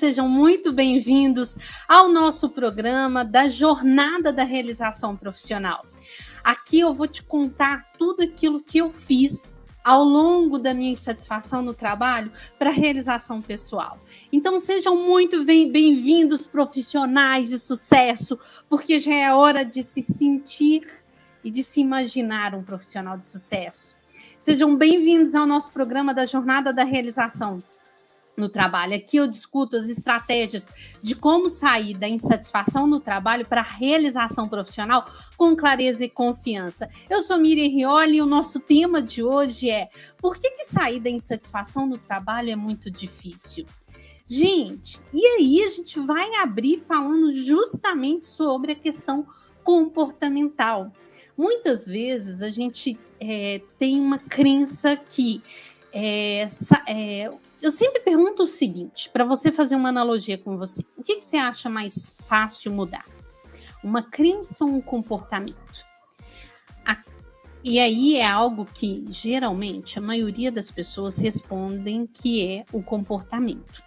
sejam muito bem-vindos ao nosso programa da Jornada da Realização Profissional. Aqui eu vou te contar tudo aquilo que eu fiz ao longo da minha insatisfação no trabalho para realização pessoal. Então sejam muito bem-vindos, profissionais de sucesso, porque já é hora de se sentir e de se imaginar um profissional de sucesso. Sejam bem-vindos ao nosso programa da Jornada da Realização no Trabalho. Aqui eu discuto as estratégias de como sair da insatisfação no trabalho para a realização profissional com clareza e confiança. Eu sou Miriam Rioli e o nosso tema de hoje é: por que sair da insatisfação no trabalho é muito difícil? Gente, e aí a gente vai abrir falando justamente sobre a questão comportamental. Muitas vezes a gente tem uma crença que eu sempre pergunto o seguinte, para você fazer uma analogia com você. O que você acha mais fácil mudar? Uma crença ou um comportamento? E aí é algo que, geralmente, a maioria das pessoas respondem que é o comportamento.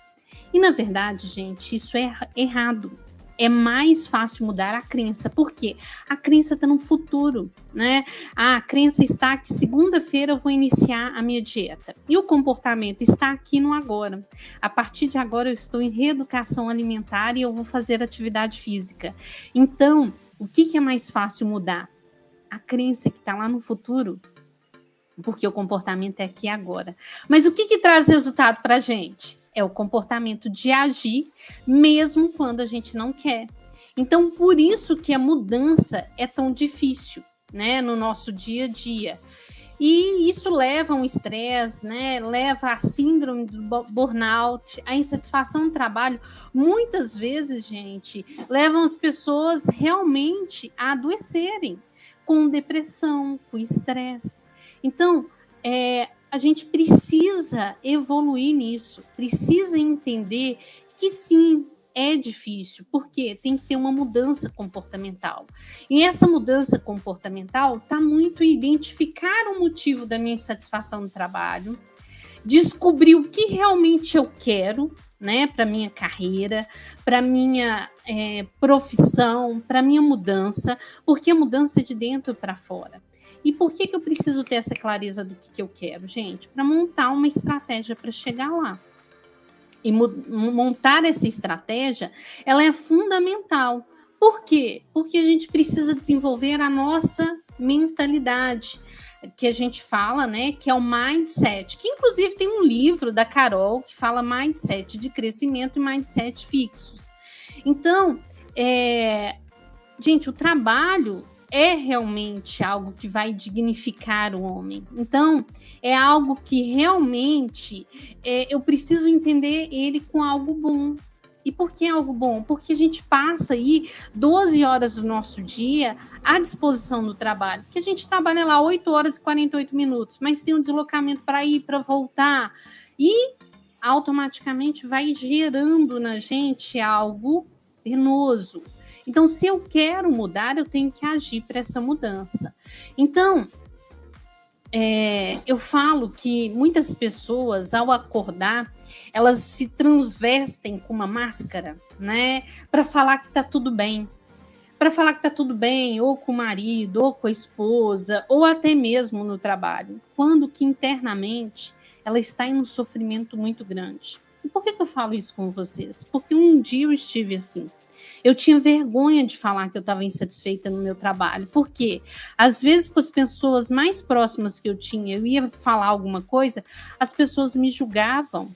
E, na verdade, gente, isso é errado. É mais fácil mudar a crença. Por quê? A crença está no futuro, né? A crença está que segunda-feira eu vou iniciar a minha dieta. E o comportamento está aqui no agora. A partir de agora eu estou em reeducação alimentar e eu vou fazer atividade física. Então, o que é mais fácil mudar? A crença que está lá no futuro, porque o comportamento é aqui agora. Mas o que traz resultado para a gente? É o comportamento de agir, mesmo quando a gente não quer. Então, por isso que a mudança é tão difícil, né, no nosso dia a dia. E isso leva a um estresse, né, leva a síndrome do burnout, a insatisfação no trabalho. Muitas vezes, gente, levam as pessoas realmente a adoecerem, com depressão, com estresse. Então, a gente precisa evoluir nisso, precisa entender que sim, é difícil, porque tem que ter uma mudança comportamental. E essa mudança comportamental está muito em identificar o motivo da minha insatisfação no trabalho, descobrir o que realmente eu quero, né, para minha carreira, para minha profissão, para minha mudança, porque a mudança é de dentro para fora. E por que eu preciso ter essa clareza do que eu quero, gente? Para montar uma estratégia para chegar lá. E montar essa estratégia, ela é fundamental. Por quê? Porque a gente precisa desenvolver a nossa mentalidade, que a gente fala, né, que é o mindset, que inclusive tem um livro da Carol que fala mindset de crescimento e mindset fixos. Então, gente, o trabalho é realmente algo que vai dignificar o homem. Então, é algo que realmente eu preciso entender ele com algo bom. E por que algo bom? Porque a gente passa aí 12 horas do nosso dia à disposição do trabalho. Porque a gente trabalha lá 8 horas e 48 minutos, mas tem um deslocamento para ir, para voltar. E automaticamente vai gerando na gente algo penoso. Então, se eu quero mudar, eu tenho que agir para essa mudança. Então, eu falo que muitas pessoas, ao acordar, elas se transvestem com uma máscara, né? Para falar que está tudo bem. Para falar que está tudo bem, ou com o marido, ou com a esposa, ou até mesmo no trabalho. Quando que internamente ela está em um sofrimento muito grande. E por que eu falo isso com vocês? Porque um dia eu estive assim. Eu tinha vergonha de falar que eu estava insatisfeita no meu trabalho, porque às vezes com as pessoas mais próximas que eu tinha, eu ia falar alguma coisa, as pessoas me julgavam.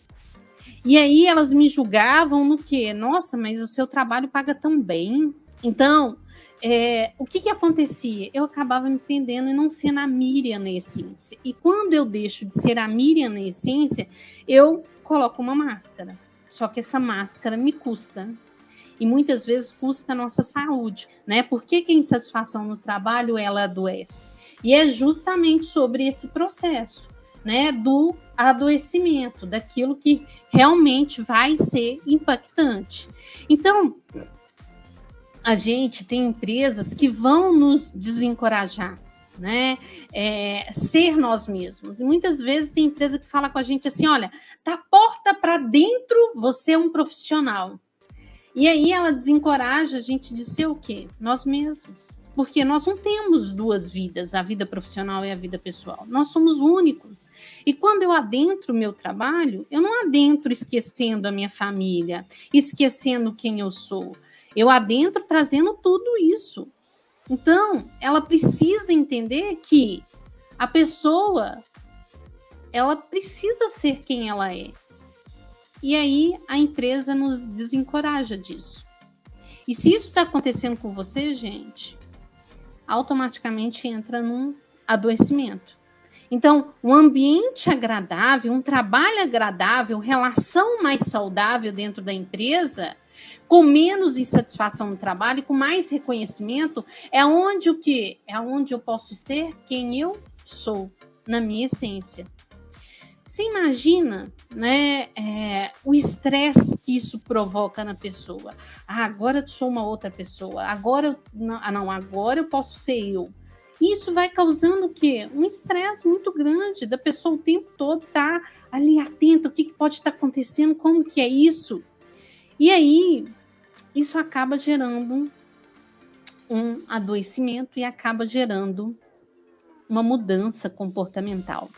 E aí elas me julgavam no quê? Nossa, mas o seu trabalho paga tão bem. Então, o que acontecia? Eu acabava me prendendo e não sendo a Miriam na essência. E quando eu deixo de ser a Miriam na essência, eu coloco uma máscara. Só que essa máscara me custa. E muitas vezes custa a nossa saúde, né? Por que a insatisfação no trabalho ela adoece? E é justamente sobre esse processo, né? Do adoecimento, daquilo que realmente vai ser impactante. Então, a gente tem empresas que vão nos desencorajar, né? Ser nós mesmos. E muitas vezes tem empresa que fala com a gente assim: olha, da porta para dentro você é um profissional. E aí ela desencoraja a gente de ser o quê? Nós mesmos. Porque nós não temos duas vidas, a vida profissional e a vida pessoal. Nós somos únicos. E quando eu adentro o meu trabalho, eu não adentro esquecendo a minha família, esquecendo quem eu sou. Eu adentro trazendo tudo isso. Então, ela precisa entender que a pessoa, ela precisa ser quem ela é. E aí a empresa nos desencoraja disso. E se isso está acontecendo com você, gente, automaticamente entra num adoecimento. Então, um ambiente agradável, um trabalho agradável, relação mais saudável dentro da empresa, com menos insatisfação no trabalho e com mais reconhecimento, é onde o quê? É onde eu posso ser quem eu sou, na minha essência. Você imagina, né, o estresse que isso provoca na pessoa? Agora eu sou uma outra pessoa. Agora eu posso ser eu. Isso vai causando o quê? Um estresse muito grande da pessoa o tempo todo estar ali atenta, o que pode estar acontecendo, como que é isso. E aí, isso acaba gerando um adoecimento e acaba gerando uma mudança comportamental.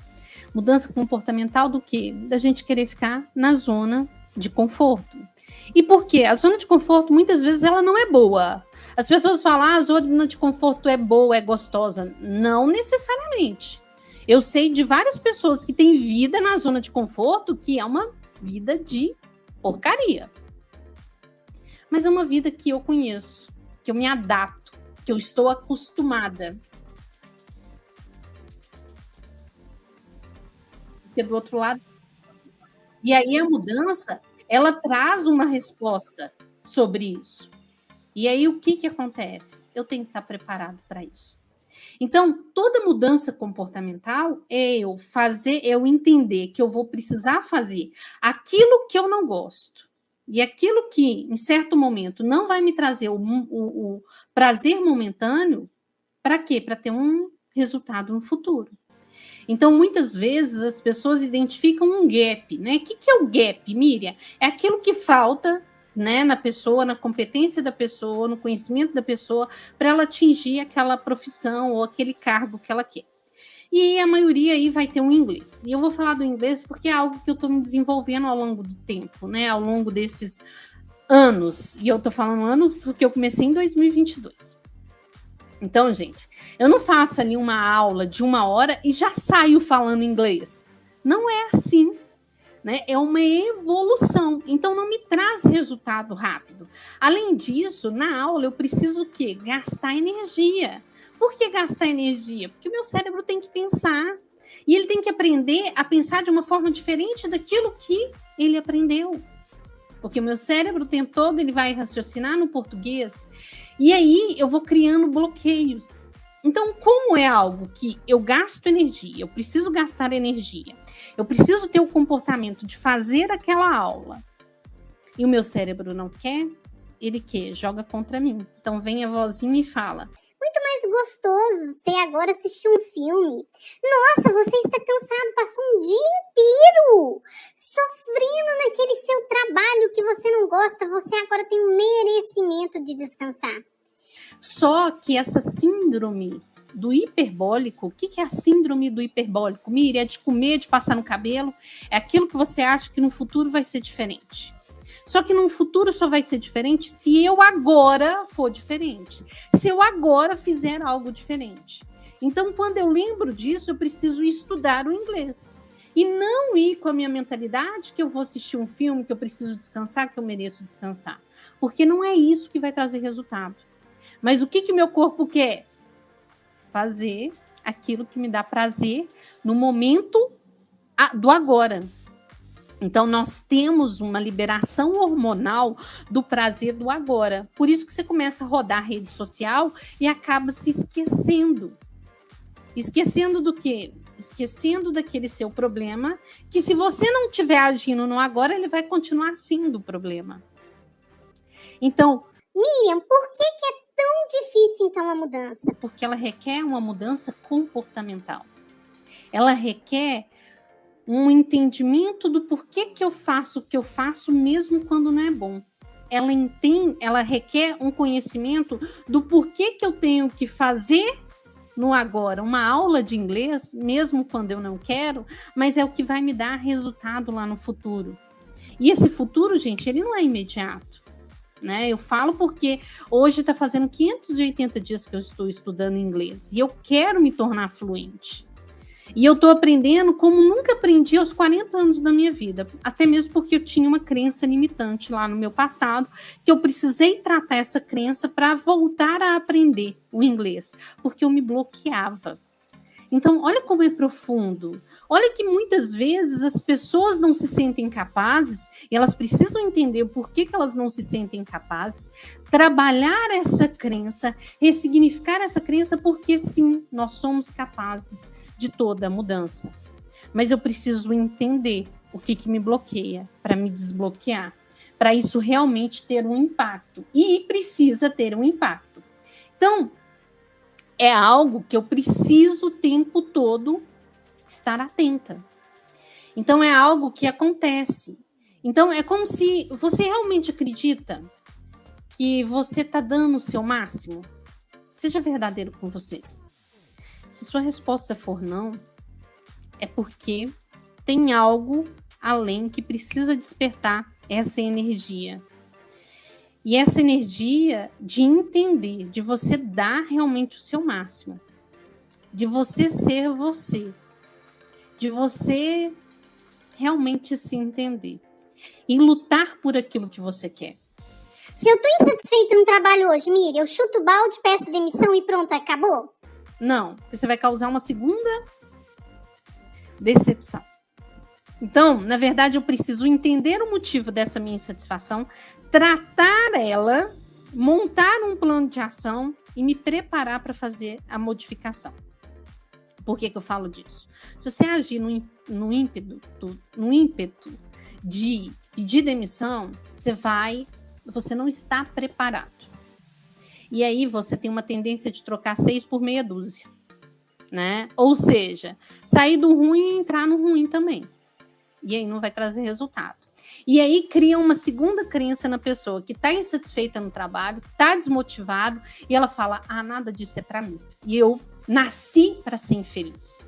Mudança comportamental do quê? Da gente querer ficar na zona de conforto. E por quê? A zona de conforto, muitas vezes, ela não é boa. As pessoas falam, a zona de conforto é boa, é gostosa. Não necessariamente. Eu sei de várias pessoas que têm vida na zona de conforto que é uma vida de porcaria. Mas é uma vida que eu conheço, que eu me adapto, que eu estou acostumada. Porque do outro lado. E aí a mudança, ela traz uma resposta sobre isso. E aí o que acontece? Eu tenho que estar preparado para isso. Então, toda mudança comportamental é eu entender que eu vou precisar fazer aquilo que eu não gosto. E aquilo que, em certo momento, não vai me trazer o prazer momentâneo, para quê? Para ter um resultado no futuro. Então, muitas vezes, as pessoas identificam um gap, né? O que é o gap, Miriam? É aquilo que falta, né, na pessoa, na competência da pessoa, no conhecimento da pessoa, para ela atingir aquela profissão ou aquele cargo que ela quer. E a maioria aí vai ter um inglês. E eu vou falar do inglês porque é algo que eu estou me desenvolvendo ao longo do tempo, né? Ao longo desses anos. E eu estou falando anos porque eu comecei em 2022. Então, gente, eu não faço ali uma aula de 1 hora e já saio falando inglês. Não é assim, né? É uma evolução. Então, não me traz resultado rápido. Além disso, na aula eu preciso o quê? Gastar energia. Por que gastar energia? Porque o meu cérebro tem que pensar. E ele tem que aprender a pensar de uma forma diferente daquilo que ele aprendeu. Porque o meu cérebro o tempo todo ele vai raciocinar no português e aí eu vou criando bloqueios. Então, como é algo que eu gasto energia, eu preciso gastar energia, eu preciso ter o comportamento de fazer aquela aula e o meu cérebro não quer, ele quer, joga contra mim. Então, vem a vozinha e fala: muito mais gostoso você agora assistir um filme. Nossa, você está cansado, passou um dia inteiro sofrendo naquele seu trabalho que você não gosta. Você agora tem um merecimento de descansar. Só que essa síndrome do hiperbólico, o que é a síndrome do hiperbólico? Miriam, é de comer, de passar no cabelo, é aquilo que você acha que no futuro vai ser diferente. Só que no futuro só vai ser diferente se eu agora for diferente. Se eu agora fizer algo diferente. Então, quando eu lembro disso, eu preciso estudar o inglês. E não ir com a minha mentalidade que eu vou assistir um filme, que eu preciso descansar, que eu mereço descansar. Porque não é isso que vai trazer resultado. Mas o que meu corpo quer? Fazer aquilo que me dá prazer no momento do agora. Então, nós temos uma liberação hormonal do prazer do agora. Por isso que você começa a rodar a rede social e acaba se esquecendo. Esquecendo do quê? Esquecendo daquele seu problema, que se você não estiver agindo no agora, ele vai continuar sendo o problema. Então, Miriam, por que é tão difícil, então, a mudança? Porque ela requer uma mudança comportamental. Ela requer um entendimento do porquê que eu faço o que eu faço, mesmo quando não é bom. Ela requer um conhecimento do porquê que eu tenho que fazer no agora uma aula de inglês, mesmo quando eu não quero, mas é o que vai me dar resultado lá no futuro. E esse futuro, gente, ele não é imediato, né? Eu falo porque hoje está fazendo 580 dias que eu estou estudando inglês e eu quero me tornar fluente. E eu estou aprendendo como nunca aprendi aos 40 anos da minha vida, até mesmo porque eu tinha uma crença limitante lá no meu passado, que eu precisei tratar essa crença para voltar a aprender o inglês, porque eu me bloqueava. Então, olha como é profundo. Olha que muitas vezes as pessoas não se sentem capazes e elas precisam entender o porquê que elas não se sentem capazes, trabalhar essa crença, ressignificar essa crença, porque sim, nós somos capazes de toda a mudança. Mas eu preciso entender o que me bloqueia para me desbloquear, para isso realmente ter um impacto. E precisa ter um impacto. Então, é algo que eu preciso o tempo todo estar atenta. Então, é algo que acontece. Então, é como se você realmente acredita que você está dando o seu máximo. Seja verdadeiro com você. Se sua resposta for não, é porque tem algo além que precisa despertar essa energia. E essa energia de entender, de você dar realmente o seu máximo, de você ser você, de você realmente se entender e lutar por aquilo que você quer. Se eu tô insatisfeita no trabalho hoje, Miriam, eu chuto o balde, peço demissão e pronto, acabou? Não, porque você vai causar uma segunda decepção. Então, na verdade, eu preciso entender o motivo dessa minha insatisfação, tratar ela, montar um plano de ação e me preparar para fazer a modificação. Por que eu falo disso? Se você agir no ímpeto de pedir demissão, você não está preparado. E aí você tem uma tendência de trocar 6 por meia dúzia, né? Ou seja, sair do ruim e entrar no ruim também. E aí não vai trazer resultado. E aí cria uma segunda crença na pessoa que está insatisfeita no trabalho, está desmotivado, e ela fala, nada disso é para mim. E eu nasci para ser infeliz.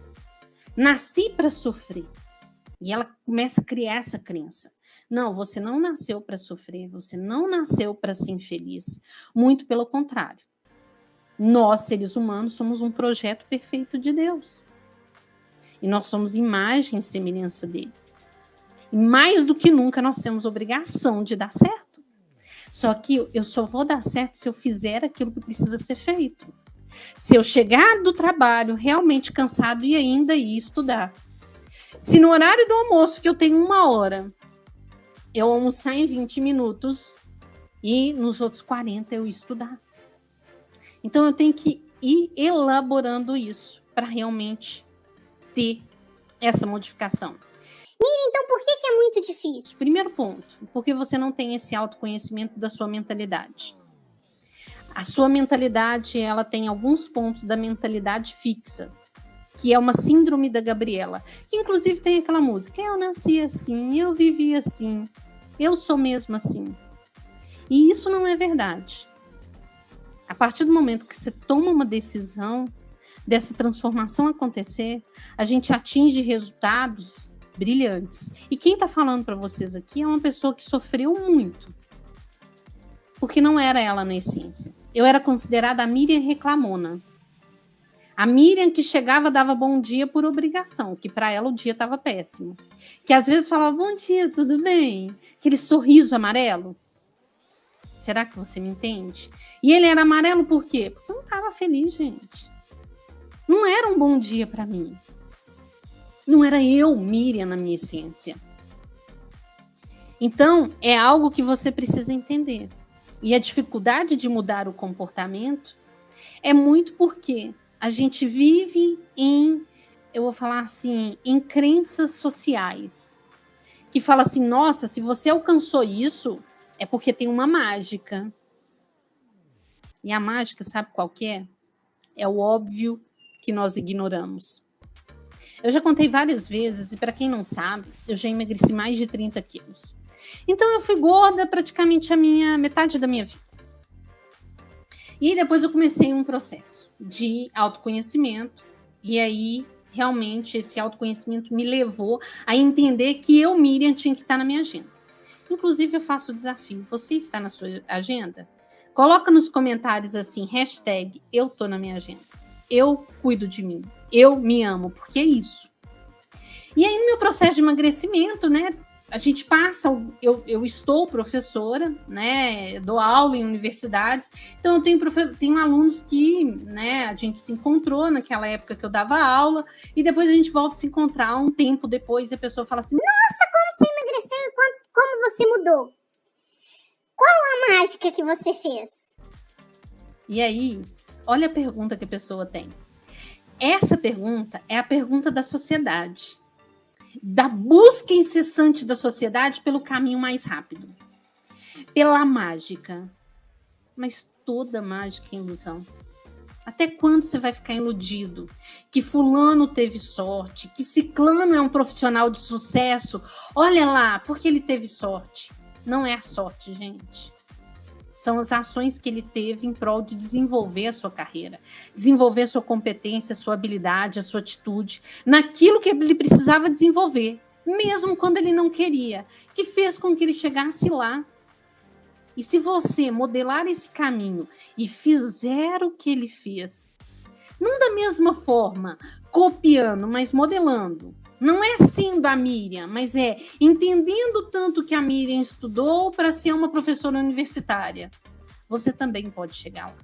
Nasci para sofrer. E ela começa a criar essa crença. Não, você não nasceu para sofrer, você não nasceu para ser infeliz. Muito pelo contrário. Nós, seres humanos, somos um projeto perfeito de Deus. E nós somos imagem e semelhança dele. E mais do que nunca, nós temos obrigação de dar certo. Só que eu só vou dar certo se eu fizer aquilo que precisa ser feito. Se eu chegar do trabalho realmente cansado e ainda ir estudar. Se no horário do almoço, que eu tenho 1 hora, eu almoçar em 20 minutos e nos outros 40 eu estudar. Então eu tenho que ir elaborando isso para realmente ter essa modificação. Miriam, então por que é muito difícil? Primeiro ponto, porque você não tem esse autoconhecimento da sua mentalidade. A sua mentalidade, ela tem alguns pontos da mentalidade fixa, que é uma síndrome da Gabriela. Que inclusive tem aquela música, eu nasci assim, eu vivi assim, eu sou mesmo assim. E isso não é verdade. A partir do momento que você toma uma decisão dessa transformação acontecer, a gente atinge resultados brilhantes. E quem está falando para vocês aqui é uma pessoa que sofreu muito. Porque não era ela na essência. Eu era considerada a Miriam reclamona. A Miriam que chegava dava bom dia por obrigação, que para ela o dia estava péssimo. Que às vezes falava, bom dia, tudo bem? Aquele sorriso amarelo. Será que você me entende? E ele era amarelo por quê? Porque eu não estava feliz, gente. Não era um bom dia para mim. Não era eu, Miriam, na minha essência. Então, é algo que você precisa entender. E a dificuldade de mudar o comportamento é muito porque a gente vive eu vou falar assim, em crenças sociais. Que fala assim, nossa, se você alcançou isso, é porque tem uma mágica. E a mágica, sabe qual que é? É o óbvio que nós ignoramos. Eu já contei várias vezes, e para quem não sabe, eu já emagreci mais de 30 quilos. Então eu fui gorda praticamente metade da minha vida. E depois eu comecei um processo de autoconhecimento, e aí realmente esse autoconhecimento me levou a entender que eu, Miriam, tinha que estar na minha agenda. Inclusive eu faço o desafio, você está na sua agenda? Coloca nos comentários assim, #eu tô na minha agenda. Eu cuido de mim, eu me amo, porque é isso. E aí no meu processo de emagrecimento, né, a gente passa, eu estou professora, né, dou aula em universidades, então eu tenho alunos que, né, a gente se encontrou naquela época que eu dava aula, e depois a gente volta a se encontrar um tempo depois, e a pessoa fala assim, nossa, como você emagreceu e como você mudou? Qual a mágica que você fez? E aí, olha a pergunta que a pessoa tem. Essa pergunta é a pergunta da sociedade, da busca incessante da sociedade pelo caminho mais rápido, pela mágica. Mas toda mágica é ilusão. Até quando você vai ficar iludido que fulano teve sorte, que ciclano é um profissional de sucesso? Olha lá, porque ele teve sorte. Não é a sorte, gente. São as ações que ele teve em prol de desenvolver a sua carreira, desenvolver a sua competência, a sua habilidade, a sua atitude, naquilo que ele precisava desenvolver, mesmo quando ele não queria, que fez com que ele chegasse lá. E se você modelar esse caminho e fizer o que ele fez, não da mesma forma, copiando, mas modelando, não é sendo a Miriam, mas é entendendo tanto que a Miriam estudou para ser uma professora universitária, você também pode chegar lá.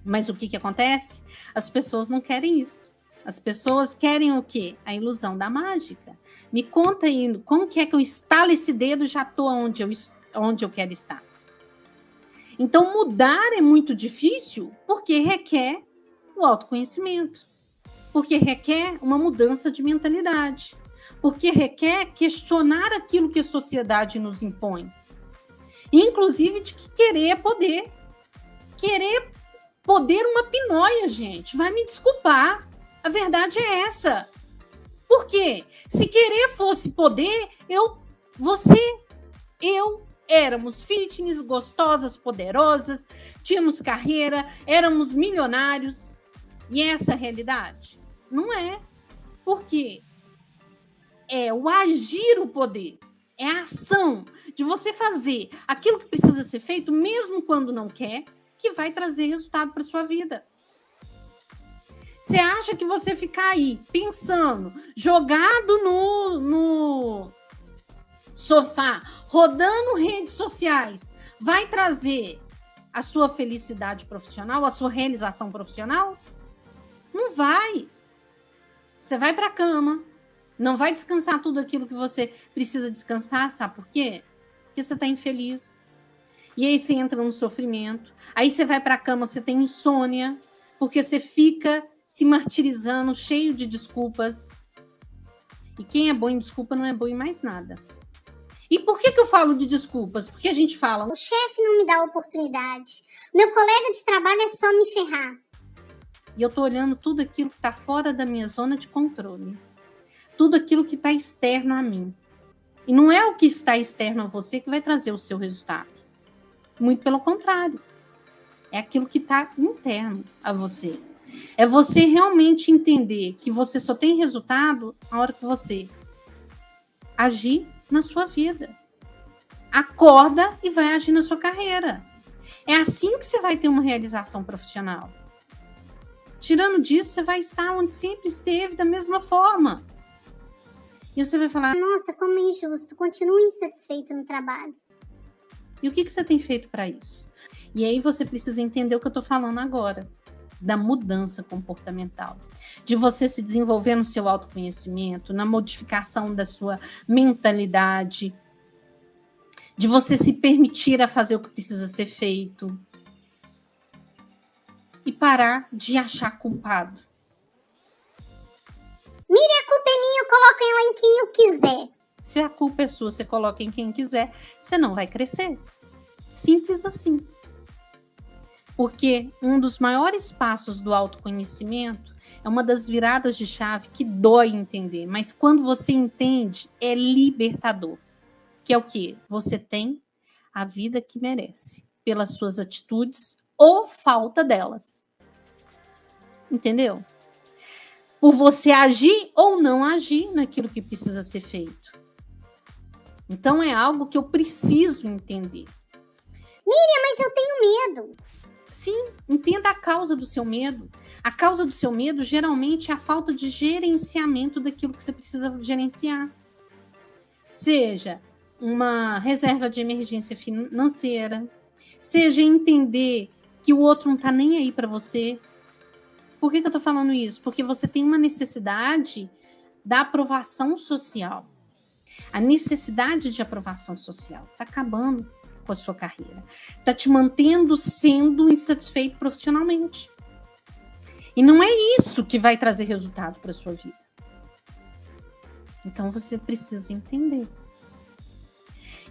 Mas o que acontece? As pessoas não querem isso. As pessoas querem o quê? A ilusão da mágica. Me conta aí, como que é que eu estalo esse dedo e já estou onde eu quero estar? Então, mudar é muito difícil porque requer o autoconhecimento. Porque requer uma mudança de mentalidade, porque requer questionar aquilo que a sociedade nos impõe, inclusive de querer poder uma pinóia, gente, vai me desculpar, a verdade é essa. Por quê? Se querer fosse poder, eu éramos fitness, gostosas, poderosas, tínhamos carreira, éramos milionários, e essa é a realidade? Não é, porque é o agir o poder, é a ação de você fazer aquilo que precisa ser feito, mesmo quando não quer, que vai trazer resultado para sua vida. Você acha que você ficar aí pensando, jogado no sofá, rodando redes sociais, vai trazer a sua felicidade profissional, a sua realização profissional? Não vai. Você vai para a cama, não vai descansar tudo aquilo que você precisa descansar, sabe por quê? Porque você está infeliz. E aí você entra no sofrimento. Aí você vai para a cama, você tem insônia, porque você fica se martirizando, cheio de desculpas. E quem é bom em desculpa não é bom em mais nada. E por que eu falo de desculpas? Porque a gente fala... O chefe não me dá oportunidade. Meu colega de trabalho é só me ferrar. E eu estou olhando tudo aquilo que está fora da minha zona de controle. Tudo aquilo que está externo a mim. E não é o que está externo a você que vai trazer o seu resultado. Muito pelo contrário. É aquilo que está interno a você. É você realmente entender que você só tem resultado na hora que você agir na sua vida. Acorda e vai agir na sua carreira. É assim que você vai ter uma realização profissional. Tirando disso, você vai estar onde sempre esteve, da mesma forma. E você vai falar... Nossa, como é injusto. Continuo insatisfeito no trabalho. E o que você tem feito para isso? E aí você precisa entender o que eu estou falando agora. Da mudança comportamental. De você se desenvolver no seu autoconhecimento, na modificação da sua mentalidade. De você se permitir a fazer o que precisa ser feito. E parar de achar culpado. Mire, a culpa é minha, eu coloco ela em quem eu quiser. Se a culpa é sua, você coloca em quem quiser, você não vai crescer. Simples assim. Porque um dos maiores passos do autoconhecimento é uma das viradas de chave que dói entender, mas quando você entende, é libertador. Que é o quê? Você tem a vida que merece, pelas suas atitudes ou falta delas. Entendeu? Por você agir ou não agir naquilo que precisa ser feito. Então é algo que eu preciso entender. Miriam, mas eu tenho medo. Sim, entenda a causa do seu medo. A causa do seu medo geralmente é a falta de gerenciamento daquilo que você precisa gerenciar. Seja uma reserva de emergência financeira, seja entender que o outro não está nem aí para você. Por que eu estou falando isso? Porque você tem uma necessidade da aprovação social. A necessidade de aprovação social está acabando com a sua carreira. Está te mantendo sendo insatisfeito profissionalmente. E não é isso que vai trazer resultado para a sua vida. Então você precisa entender.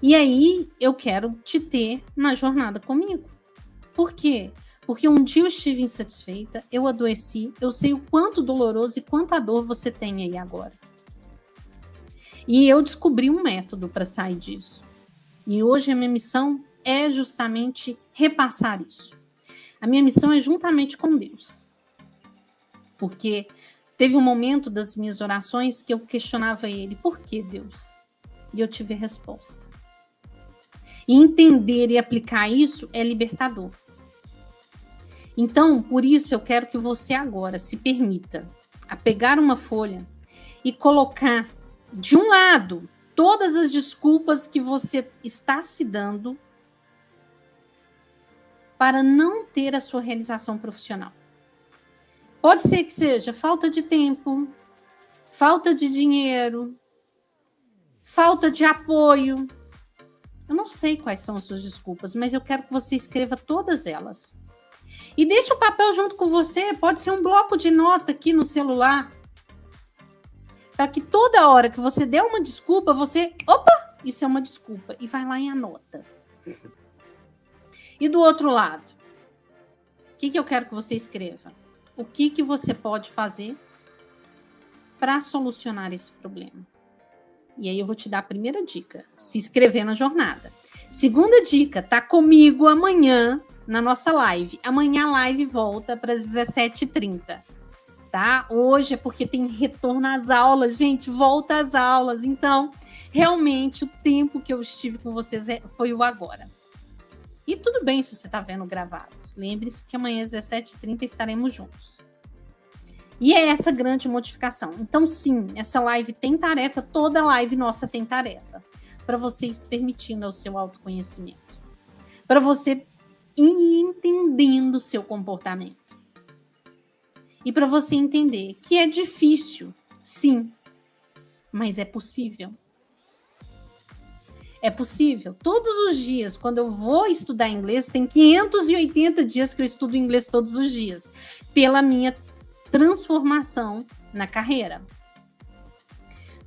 E aí eu quero te ter na jornada comigo. Por quê? Porque um dia eu estive insatisfeita, eu adoeci, eu sei o quanto doloroso e quanta dor você tem aí agora. E eu descobri um método para sair disso. E hoje a minha missão é justamente repassar isso. A minha missão é juntamente com Deus. Porque teve um momento das minhas orações que eu questionava ele, por que Deus? E eu tive a resposta. E entender e aplicar isso é libertador. Então, por isso eu quero que você agora se permita a pegar uma folha e colocar de um lado todas as desculpas que você está se dando para não ter a sua realização profissional. Pode ser que seja falta de tempo, falta de dinheiro, falta de apoio. Eu não sei quais são as suas desculpas, mas eu quero que você escreva todas elas. E deixe o papel junto com você, pode ser um bloco de nota aqui no celular. Para que toda hora que você der uma desculpa, você... Opa, isso é uma desculpa. E vai lá e anota. E do outro lado, o que eu quero que você escreva? O que você pode fazer para solucionar esse problema? E aí eu vou te dar a primeira dica. Se inscrever na jornada. Segunda dica, tá comigo amanhã na nossa live. Amanhã a live volta para as 17h30. Tá? Hoje é porque tem retorno às aulas, gente, volta às aulas. Então, realmente, o tempo que eu estive com vocês foi o agora. E tudo bem se você está vendo gravado. Lembre-se que amanhã às 17h30 estaremos juntos. E é essa grande modificação. Então, sim, essa live tem tarefa, toda live nossa tem tarefa. Para você ir se permitindo ao seu autoconhecimento. Para você ir entendendo o seu comportamento. E para você entender que é difícil, sim, mas é possível. É possível. Todos os dias, quando eu vou estudar inglês, tem 580 dias que eu estudo inglês todos os dias, pela minha transformação na carreira.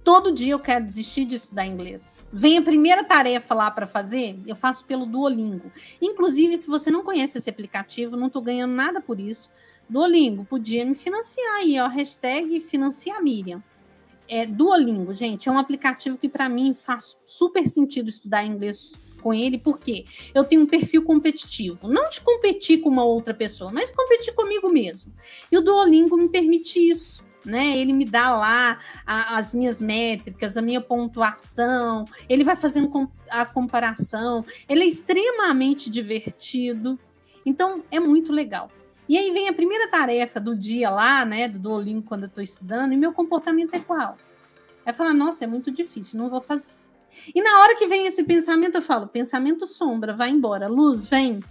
Todo dia eu quero desistir de estudar inglês. Vem a primeira tarefa lá para fazer, eu faço pelo Duolingo. Inclusive, se você não conhece esse aplicativo, não estou ganhando nada por isso, Duolingo podia me financiar aí, ó, hashtag financia Miriam. Duolingo, gente, é um aplicativo que para mim faz super sentido estudar inglês com ele, porque eu tenho um perfil competitivo. Não de competir com uma outra pessoa, mas competir comigo mesmo. E o Duolingo me permite isso, né? Ele me dá lá as minhas métricas, a minha pontuação, ele vai fazendo a comparação, ele é extremamente divertido. Então, é muito legal. E aí vem a primeira tarefa do dia lá, né, do Duolingo, quando eu estou estudando, e meu comportamento é qual? Aí fala, nossa, é muito difícil, não vou fazer. E na hora que vem esse pensamento, eu falo, pensamento sombra, vai embora, luz, vem.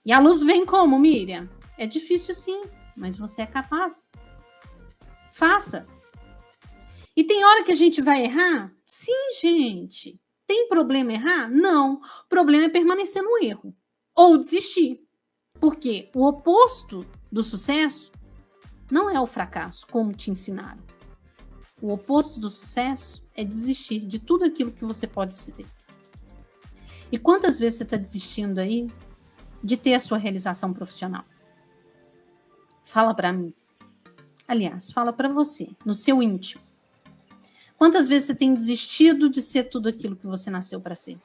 E a luz vem como, Miriam? É difícil sim, mas você é capaz. Faça. E tem hora que a gente vai errar? Sim, gente. Tem problema errar? Não. O problema é permanecer no erro. Ou desistir. Porque o oposto do sucesso não é o fracasso, como te ensinaram. O oposto do sucesso é desistir de tudo aquilo que você pode ser. E quantas vezes você está desistindo aí de ter a sua realização profissional? Fala para mim. Aliás, fala para você, no seu íntimo. Quantas vezes você tem desistido de ser tudo aquilo que você nasceu para ser?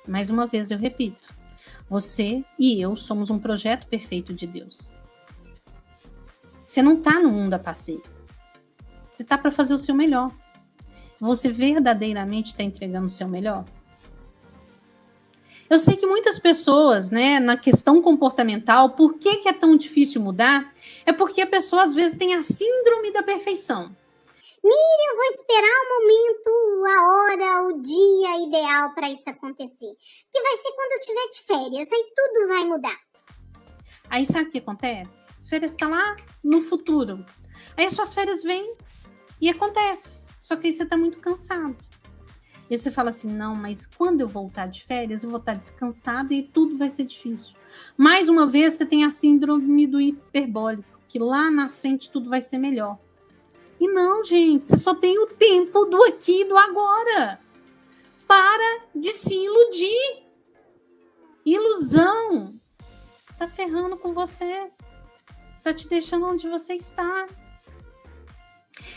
Mais uma vez eu repito, você e eu somos um projeto perfeito de Deus. Você não está no mundo a passeio. Você está para fazer o seu melhor. Você verdadeiramente está entregando o seu melhor? Eu sei que muitas pessoas, né, na questão comportamental, por que é tão difícil mudar? É porque a pessoa às vezes tem a síndrome da perfeição. Miriam, eu vou esperar o momento, a hora, o dia ideal para isso acontecer. Que vai ser quando eu tiver de férias, aí tudo vai mudar. Aí sabe o que acontece? A férias está lá no futuro. Aí as suas férias vêm e acontece. Só que aí você está muito cansado. E você fala assim, não, mas quando eu voltar de férias, eu vou estar descansado e tudo vai ser difícil. Mais uma vez, você tem a síndrome do hiperbólico, que lá na frente tudo vai ser melhor. E não, gente, você só tem o tempo do aqui e do agora. Para de se iludir. Ilusão tá ferrando com você. Tá te deixando onde você está.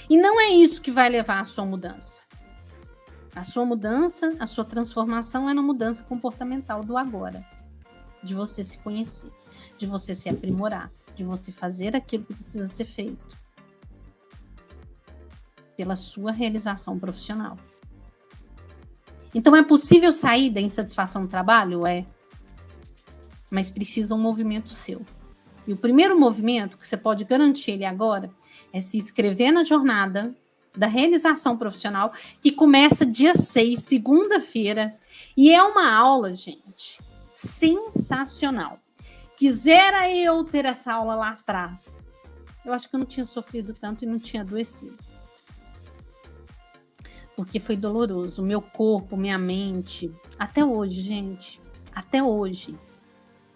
E não é isso que vai levar à sua mudança. A sua mudança, a sua transformação é na mudança comportamental do agora. De você se conhecer, de você se aprimorar, de você fazer aquilo que precisa ser feito. Pela sua realização profissional. Então é possível sair da insatisfação no trabalho? É. Mas precisa um movimento seu. E o primeiro movimento, que você pode garantir ele agora, é se inscrever na jornada da realização profissional, que começa dia 6, segunda-feira, e é uma aula, gente, sensacional. Quisera eu ter essa aula lá atrás. Eu acho que eu não tinha sofrido tanto e não tinha adoecido. Porque foi doloroso. O meu corpo, minha mente, até hoje, gente, até hoje,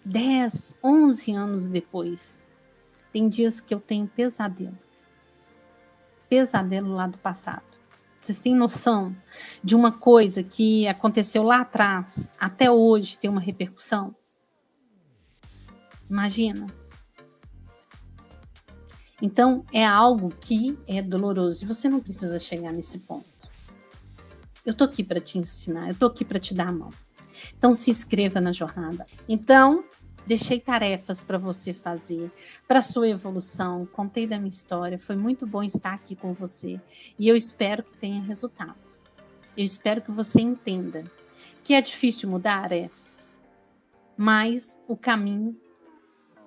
10, 11 anos depois, tem dias que eu tenho pesadelo. Pesadelo lá do passado. Vocês têm noção de uma coisa que aconteceu lá atrás, até hoje tem uma repercussão? Imagina. Então, é algo que é doloroso e você não precisa chegar nesse ponto. Eu tô aqui para te ensinar, eu tô aqui para te dar a mão. Então, se inscreva na jornada. Então, deixei tarefas para você fazer, para sua evolução, contei da minha história, foi muito bom estar aqui com você e eu espero que tenha resultado. Eu espero que você entenda que é difícil mudar, mas o caminho,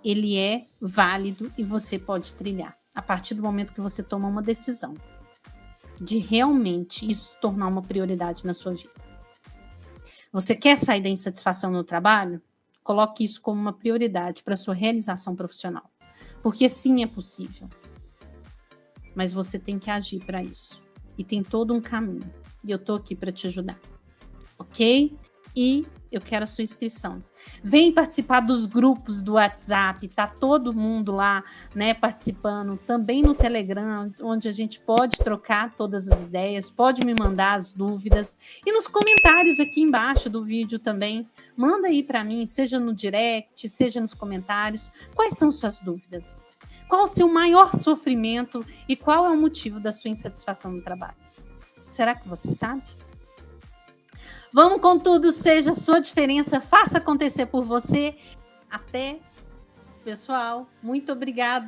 ele é válido e você pode trilhar a partir do momento que você toma uma decisão de realmente isso se tornar uma prioridade na sua vida. Você quer sair da insatisfação no trabalho? Coloque isso como uma prioridade para a sua realização profissional. Porque sim, é possível. Mas você tem que agir para isso. E tem todo um caminho. E eu estou aqui para te ajudar. Ok? E eu quero a sua inscrição. Vem participar dos grupos do WhatsApp. Tá todo mundo lá, né, participando. Também no Telegram, onde a gente pode trocar todas as ideias. Pode me mandar as dúvidas. E nos comentários aqui embaixo do vídeo também. Manda aí para mim, seja no direct, seja nos comentários, quais são suas dúvidas? Qual o seu maior sofrimento e qual é o motivo da sua insatisfação no trabalho? Será que você sabe? Vamos com tudo, seja a sua diferença, faça acontecer por você. Até, pessoal, muito obrigada.